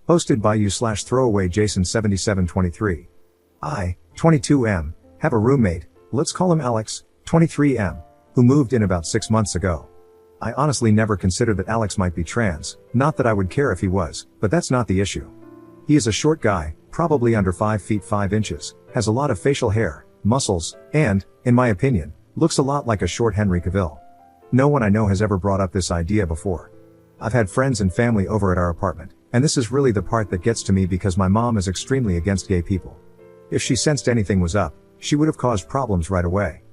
Hosted by you/throwaway Jason7723. I, 22M, have a roommate, let's call him Alex, 23M, who moved in about 6 months ago. I honestly never considered that Alex might be trans, not that I would care if he was, but that's not the issue. He is a short guy, probably under 5 feet 5 inches, has a lot of facial hair, muscles, and, in my opinion, looks a lot like a short Henry Cavill. No one I know has ever brought up this idea before. I've had friends and family over at our apartment, and this is really the part that gets to me because my mom is extremely against gay people. If she sensed anything was up, she would have caused problems right away.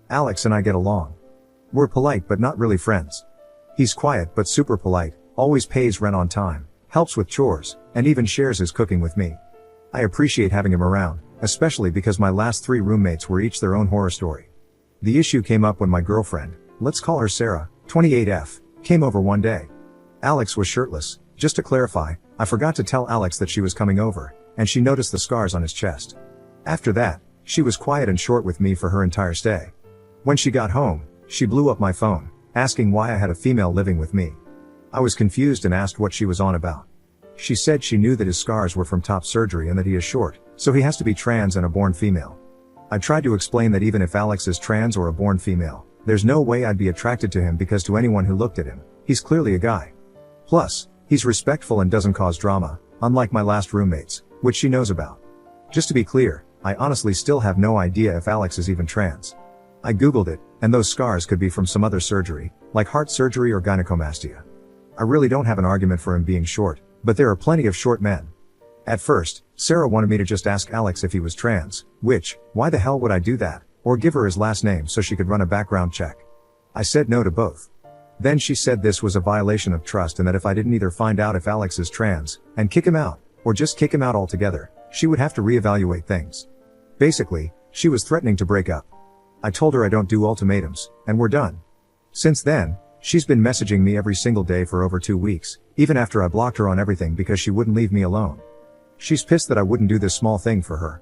Alex and I get along. We're polite but not really friends. He's quiet but super polite, always pays rent on time, helps with chores, and even shares his cooking with me. I appreciate having him around, especially because my last 3 roommates were each their own horror story. The issue came up when my girlfriend, let's call her Sarah, 28F, came over one day. Alex was shirtless. Just to clarify, I forgot to tell Alex that she was coming over, and she noticed the scars on his chest. After that, she was quiet and short with me for her entire stay. When she got home, she blew up my phone, asking why I had a female living with me. I was confused and asked what she was on about. She said she knew that his scars were from top surgery and that he is short, so he has to be trans and a born female. I tried to explain that even if Alex is trans or a born female, there's no way I'd be attracted to him because to anyone who looked at him, he's clearly a guy. Plus, he's respectful and doesn't cause drama, unlike my last roommates, which she knows about. Just to be clear, I honestly still have no idea if Alex is even trans. I googled it, and those scars could be from some other surgery, like heart surgery or gynecomastia. I really don't have an argument for him being short, but there are plenty of short men. At first, Sarah wanted me to just ask Alex if he was trans, which, why the hell would I do that, or give her his last name so she could run a background check? I said no to both. Then she said this was a violation of trust and that if I didn't either find out if Alex is trans, and kick him out, or just kick him out altogether, she would have to reevaluate things. Basically, she was threatening to break up. I told her I don't do ultimatums, and we're done. Since then, she's been messaging me every single day for over 2 weeks, even after I blocked her on everything because she wouldn't leave me alone. She's pissed that I wouldn't do this small thing for her.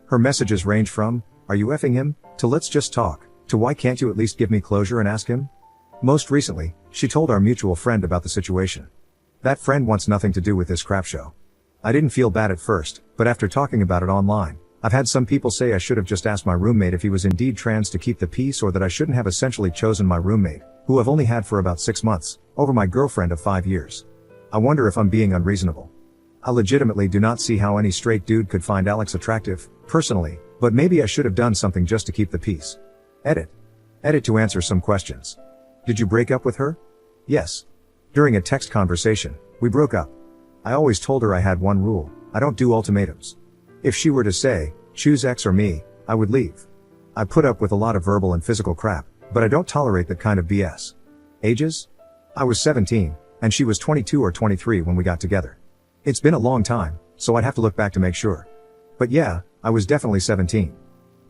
Her messages range from, "Are you effing him?" to "Let's just talk," to "Why can't you at least give me closure and ask him?" Most recently, she told our mutual friend about the situation. That friend wants nothing to do with this crap show. I didn't feel bad at first, but after talking about it online, I've had some people say I should have just asked my roommate if he was indeed trans to keep the peace, or that I shouldn't have essentially chosen my roommate, who I've only had for about 6 months, over my girlfriend of 5 years. I wonder if I'm being unreasonable. I legitimately do not see how any straight dude could find Alex attractive, personally, but maybe I should have done something just to keep the peace. Edit to answer some questions. Did you break up with her? Yes. During a text conversation, we broke up. I always told her I had one rule: I don't do ultimatums. If she were to say, choose X or me, I would leave. I put up with a lot of verbal and physical crap, but I don't tolerate that kind of BS. Ages? I was 17, and she was 22 or 23 when we got together. It's been a long time, so I'd have to look back to make sure. But yeah, I was definitely 17.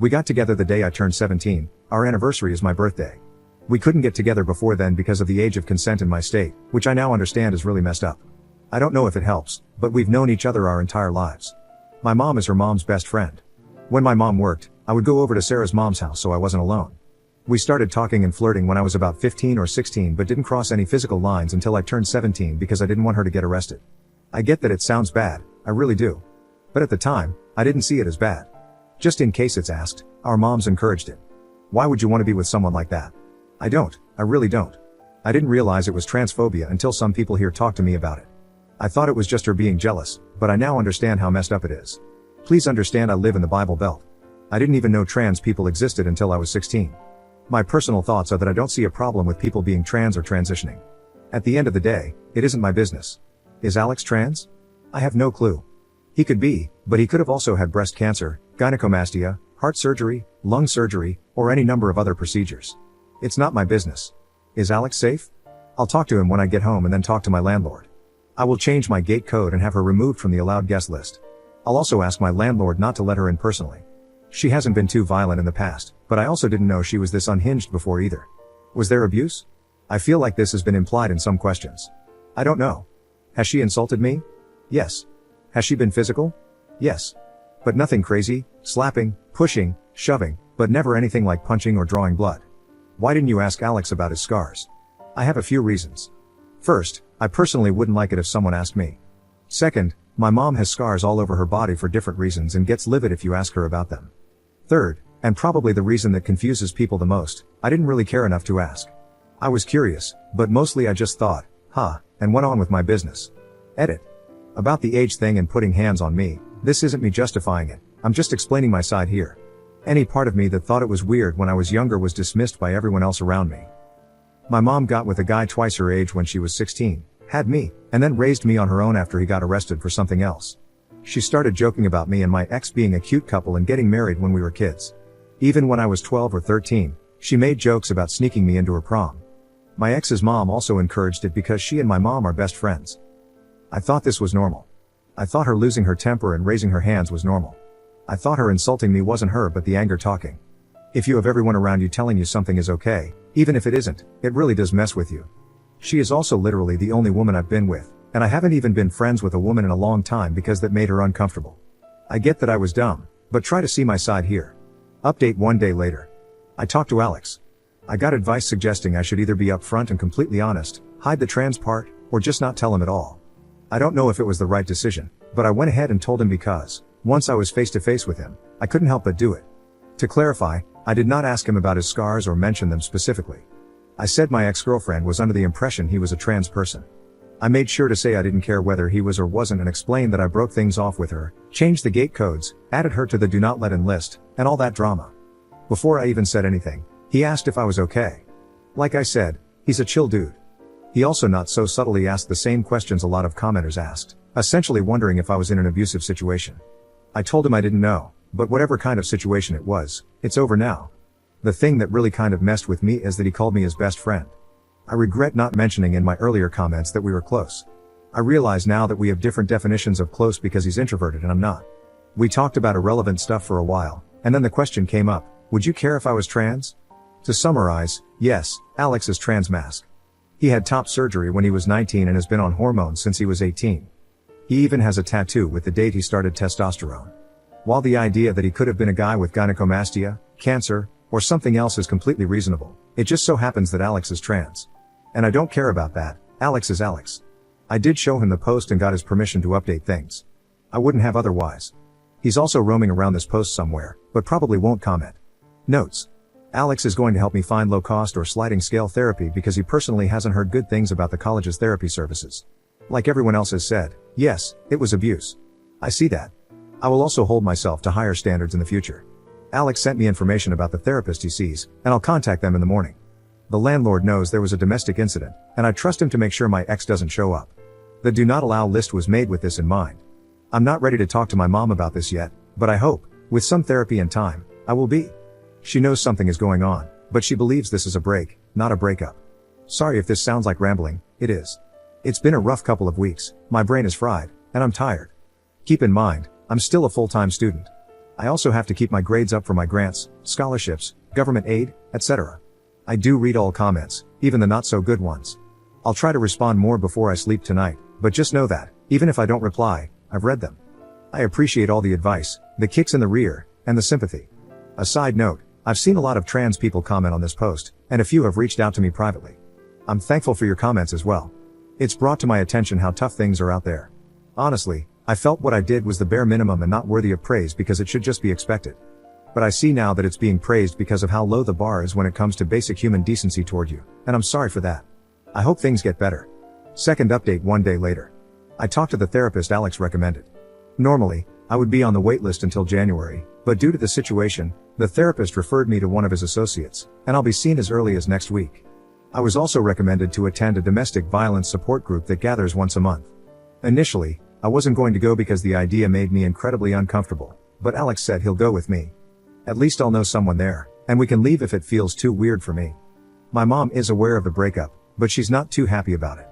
We got together the day I turned 17, our anniversary is my birthday. We couldn't get together before then because of the age of consent in my state, which I now understand is really messed up. I don't know if it helps, but we've known each other our entire lives. My mom is her mom's best friend. When my mom worked, I would go over to Sarah's mom's house so I wasn't alone. We started talking and flirting when I was about 15 or 16 but didn't cross any physical lines until I turned 17 because I didn't want her to get arrested. I get that it sounds bad, I really do. But at the time, I didn't see it as bad. Just in case it's asked, our moms encouraged it. Why would you want to be with someone like that? I really don't. I didn't realize it was transphobia until some people here talked to me about it. I thought it was just her being jealous, but I now understand how messed up it is. Please understand I live in the Bible Belt. I didn't even know trans people existed until I was 16. My personal thoughts are that I don't see a problem with people being trans or transitioning. At the end of the day, it isn't my business. Is Alex trans? I have no clue. He could be, but he could have also had breast cancer, gynecomastia, heart surgery, lung surgery, or any number of other procedures. It's not my business. Is Alex safe? I'll talk to him when I get home and then talk to my landlord. I will change my gate code and have her removed from the allowed guest list. I'll also ask my landlord not to let her in personally. She hasn't been too violent in the past, but I also didn't know she was this unhinged before either. Was there abuse? I feel like this has been implied in some questions. I don't know. Has she insulted me? Yes. Has she been physical? Yes. But nothing crazy, slapping, pushing, shoving, but never anything like punching or drawing blood. Why didn't you ask Alex about his scars? I have a few reasons. First, I personally wouldn't like it if someone asked me. Second, My mom has scars all over her body for different reasons and gets livid if you ask her about them. Third, and probably the reason that confuses people the most, I didn't really care enough to ask. I was curious, but mostly I just thought, and went on with my business. Edit. About the age thing and putting hands on me, this isn't me justifying it, I'm just explaining my side here. Any part of me that thought it was weird when I was younger was dismissed by everyone else around me. My mom got with a guy twice her age when she was 16, had me, and then raised me on her own after he got arrested for something else. She started joking about me and my ex being a cute couple and getting married when we were kids. Even when I was 12 or 13, she made jokes about sneaking me into her prom. My ex's mom also encouraged it because she and my mom are best friends. I thought this was normal. I thought her losing her temper and raising her hands was normal. I thought her insulting me wasn't her but the anger talking. If you have everyone around you telling you something is okay, even if it isn't, it really does mess with you. She is also literally the only woman I've been with, and I haven't even been friends with a woman in a long time because that made her uncomfortable. I get that I was dumb, but try to see my side here. Update 1 day later. I talked to Alex. I got advice suggesting I should either be upfront and completely honest, hide the trans part, or just not tell him at all. I don't know if it was the right decision, but I went ahead and told him because, once I was face to face with him, I couldn't help but do it. To clarify, I did not ask him about his scars or mention them specifically. I said my ex-girlfriend was under the impression he was a trans person. I made sure to say I didn't care whether he was or wasn't and explained that I broke things off with her, changed the gate codes, added her to the do not let in list, and all that drama. Before I even said anything, he asked if I was okay. Like I said, he's a chill dude. He also not so subtly asked the same questions a lot of commenters asked, essentially wondering if I was in an abusive situation. I told him I didn't know, but whatever kind of situation it was, it's over now. The thing that really kind of messed with me is that he called me his best friend. I regret not mentioning in my earlier comments that we were close. I realize now that we have different definitions of close because he's introverted and I'm not. We talked about irrelevant stuff for a while, and then the question came up, would you care if I was trans? To summarize, yes, Alex is trans mask. He had top surgery when he was 19 and has been on hormones since he was 18. He even has a tattoo with the date he started testosterone. While the idea that he could have been a guy with gynecomastia, cancer, or something else is completely reasonable, it just so happens that Alex is trans. And I don't care about that, Alex is Alex. I did show him the post and got his permission to update things. I wouldn't have otherwise. He's also roaming around this post somewhere, but probably won't comment. Notes. Alex is going to help me find low-cost or sliding scale therapy because he personally hasn't heard good things about the college's therapy services. Like everyone else has said, yes, it was abuse. I see that. I will also hold myself to higher standards in the future. Alex sent me information about the therapist he sees, and I'll contact them in the morning. The landlord knows there was a domestic incident, and I trust him to make sure my ex doesn't show up. The do not allow list was made with this in mind. I'm not ready to talk to my mom about this yet, but I hope, with some therapy and time, I will be. She knows something is going on, but she believes this is a break, not a breakup. Sorry if this sounds like rambling, it is. It's been a rough couple of weeks, my brain is fried, and I'm tired. Keep in mind, I'm still a full-time student. I also have to keep my grades up for my grants, scholarships, government aid, etc. I do read all comments, even the not so good ones. I'll try to respond more before I sleep tonight, but just know that, even if I don't reply, I've read them. I appreciate all the advice, the kicks in the rear, and the sympathy. A side note, I've seen a lot of trans people comment on this post, and a few have reached out to me privately. I'm thankful for your comments as well. It's brought to my attention how tough things are out there. Honestly, I felt what I did was the bare minimum and not worthy of praise because it should just be expected. But I see now that it's being praised because of how low the bar is when it comes to basic human decency toward you, and I'm sorry for that. I hope things get better. Second update 1 day later. I talked to the therapist Alex recommended. Normally, I would be on the waitlist until January, but due to the situation, the therapist referred me to one of his associates, and I'll be seen as early as next week. I was also recommended to attend a domestic violence support group that gathers once a month. Initially, I wasn't going to go because the idea made me incredibly uncomfortable, but Alex said he'll go with me. At least I'll know someone there, and we can leave if it feels too weird for me. My mom is aware of the breakup, but she's not too happy about it.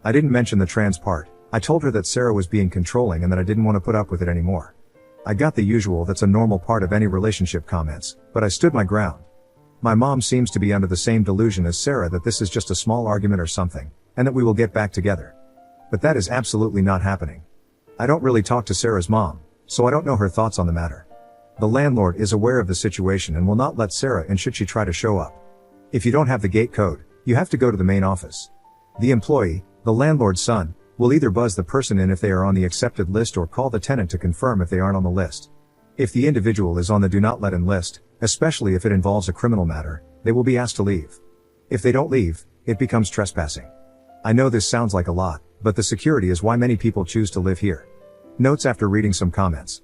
I didn't mention the trans part. I told her that Sarah was being controlling and that I didn't want to put up with it anymore. I got the usual that's a normal part of any relationship comments, but I stood my ground. My mom seems to be under the same delusion as Sarah that this is just a small argument or something, and that we will get back together. But that is absolutely not happening. I don't really talk to Sarah's mom, so I don't know her thoughts on the matter. The landlord is aware of the situation and will not let Sarah in should she try to show up. If you don't have the gate code, you have to go to the main office. The employee, the landlord's son, We'll either buzz the person in if they are on the accepted list or call the tenant to confirm if they aren't on the list. If the individual is on the do not let in list, especially if it involves a criminal matter, they will be asked to leave. If they don't leave, it becomes trespassing. I know this sounds like a lot, but the security is why many people choose to live here. Notes after reading some comments.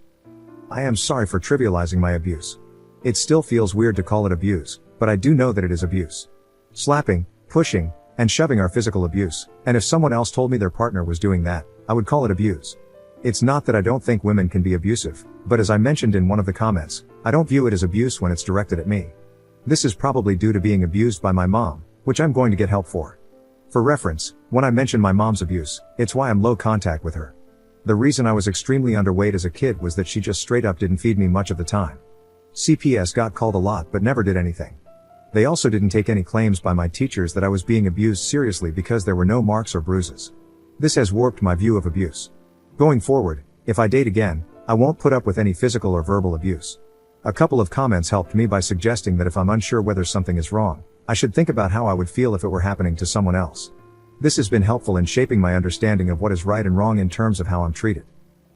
I am sorry for trivializing my abuse. It still feels weird to call it abuse, but I do know that it is abuse. Slapping, pushing, and shoving are physical abuse, and if someone else told me their partner was doing that, I would call it abuse. It's not that I don't think women can be abusive, but as I mentioned in one of the comments, I don't view it as abuse when it's directed at me. This is probably due to being abused by my mom, which I'm going to get help for. For reference, when I mention my mom's abuse, it's why I'm low contact with her. The reason I was extremely underweight as a kid was that she just straight up didn't feed me much of the time. CPS got called a lot but never did anything. They also didn't take any claims by my teachers that I was being abused seriously because there were no marks or bruises. This has warped my view of abuse. Going forward, if I date again, I won't put up with any physical or verbal abuse. A couple of comments helped me by suggesting that if I'm unsure whether something is wrong, I should think about how I would feel if it were happening to someone else. This has been helpful in shaping my understanding of what is right and wrong in terms of how I'm treated.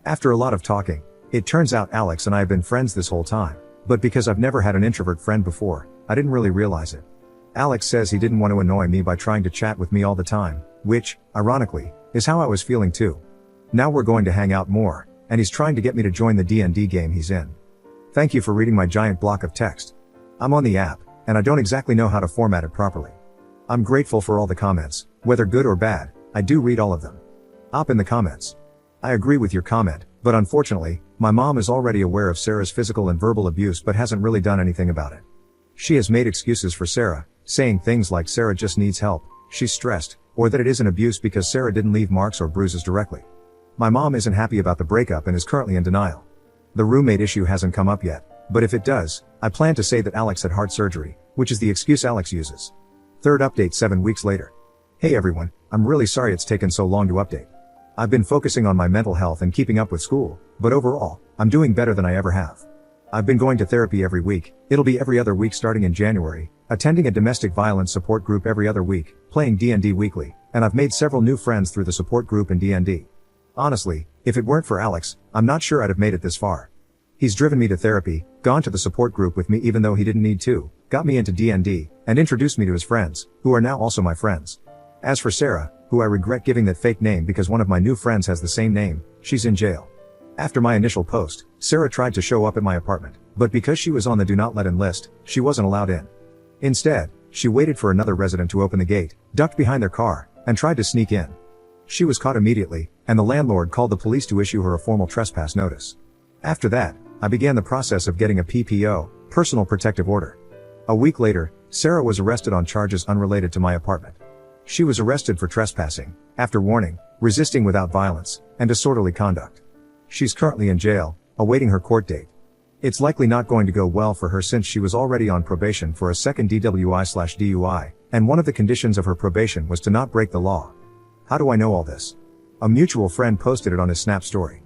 After a lot of talking, it turns out Alex and I have been friends this whole time, but because I've never had an introvert friend before, I didn't really realize it. Alex says he didn't want to annoy me by trying to chat with me all the time, which, ironically, is how I was feeling too. Now we're going to hang out more, and he's trying to get me to join the D&D game he's in. Thank you for reading my giant block of text. I'm on the app, and I don't exactly know how to format it properly. I'm grateful for all the comments, whether good or bad, I do read all of them. Op in the comments. I agree with your comment, but unfortunately, my mom is already aware of Sarah's physical and verbal abuse but hasn't really done anything about it. She has made excuses for Sarah, saying things like Sarah just needs help, she's stressed, or that it isn't abuse because Sarah didn't leave marks or bruises directly. My mom isn't happy about the breakup and is currently in denial. The roommate issue hasn't come up yet, but if it does, I plan to say that Alex had heart surgery, which is the excuse Alex uses. Third update 7 weeks later. Hey everyone, I'm really sorry it's taken so long to update. I've been focusing on my mental health and keeping up with school, but overall, I'm doing better than I ever have. I've been going to therapy every week, it'll be every other week starting in January, attending a domestic violence support group every other week, playing D&D weekly, and I've made several new friends through the support group in D&D. Honestly, if it weren't for Alex, I'm not sure I'd have made it this far. He's driven me to therapy, gone to the support group with me even though he didn't need to, got me into D&D, and introduced me to his friends, who are now also my friends. As for Sarah, who I regret giving that fake name because one of my new friends has the same name, she's in jail. After my initial post, Sarah tried to show up at my apartment, but because she was on the do not let in list, she wasn't allowed in. Instead, she waited for another resident to open the gate, ducked behind their car, and tried to sneak in. She was caught immediately, and the landlord called the police to issue her a formal trespass notice. After that, I began the process of getting a PPO, personal protective order. A week later, Sarah was arrested on charges unrelated to my apartment. She was arrested for trespassing, after warning, resisting without violence, and disorderly conduct. She's currently in jail, awaiting her court date. It's likely not going to go well for her since she was already on probation for a second DWI/DUI, and one of the conditions of her probation was to not break the law. How do I know all this? A mutual friend posted it on his Snap story.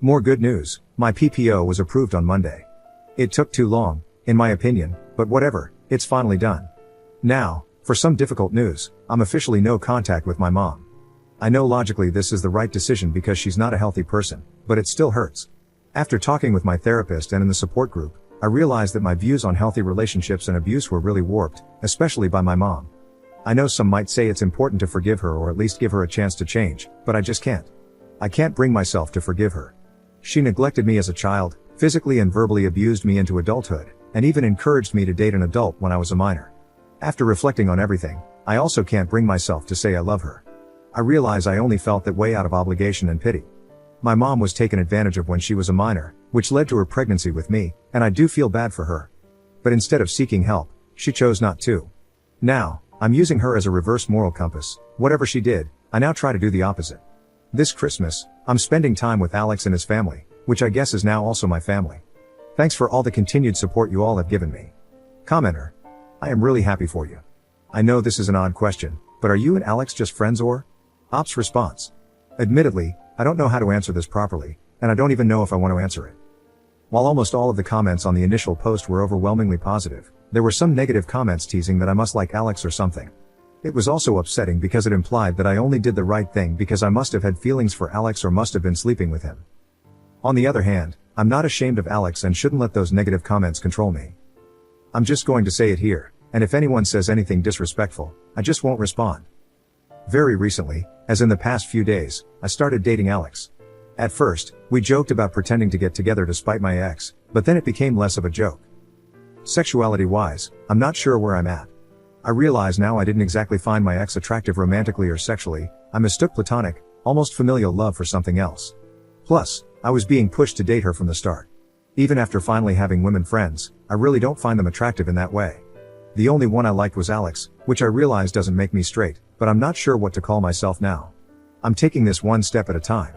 More good news, my PPO was approved on Monday. It took too long, in my opinion, but whatever, it's finally done. Now, for some difficult news, I'm officially no contact with my mom. I know logically this is the right decision because she's not a healthy person, but it still hurts. After talking with my therapist and in the support group, I realized that my views on healthy relationships and abuse were really warped, especially by my mom. I know some might say it's important to forgive her or at least give her a chance to change, but I just can't. I can't bring myself to forgive her. She neglected me as a child, physically and verbally abused me into adulthood, and even encouraged me to date an adult when I was a minor. After reflecting on everything, I also can't bring myself to say I love her. I realize I only felt that way out of obligation and pity. My mom was taken advantage of when she was a minor, which led to her pregnancy with me, and I do feel bad for her. But instead of seeking help, she chose not to. Now, I'm using her as a reverse moral compass. Whatever she did, I now try to do the opposite. This Christmas, I'm spending time with Alex and his family, which I guess is now also my family. Thanks for all the continued support you all have given me. Commenter. I am really happy for you. I know this is an odd question, but are you and Alex just friends or? Op's response. Admittedly, I don't know how to answer this properly, and I don't even know if I want to answer it. While almost all of the comments on the initial post were overwhelmingly positive, there were some negative comments teasing that I must like Alex or something. It was also upsetting because it implied that I only did the right thing because I must have had feelings for Alex or must have been sleeping with him. On the other hand, I'm not ashamed of Alex and shouldn't let those negative comments control me. I'm just going to say it here, and if anyone says anything disrespectful, I just won't respond. Very recently, as in the past few days, I started dating Alex. At first, we joked about pretending to get together to spite my ex, but then it became less of a joke. Sexuality-wise, I'm not sure where I'm at. I realize now I didn't exactly find my ex attractive romantically or sexually, I mistook platonic, almost familial love for something else. Plus, I was being pushed to date her from the start. Even after finally having women friends, I really don't find them attractive in that way. The only one I liked was Alex, which I realize doesn't make me straight, but I'm not sure what to call myself now. I'm taking this one step at a time.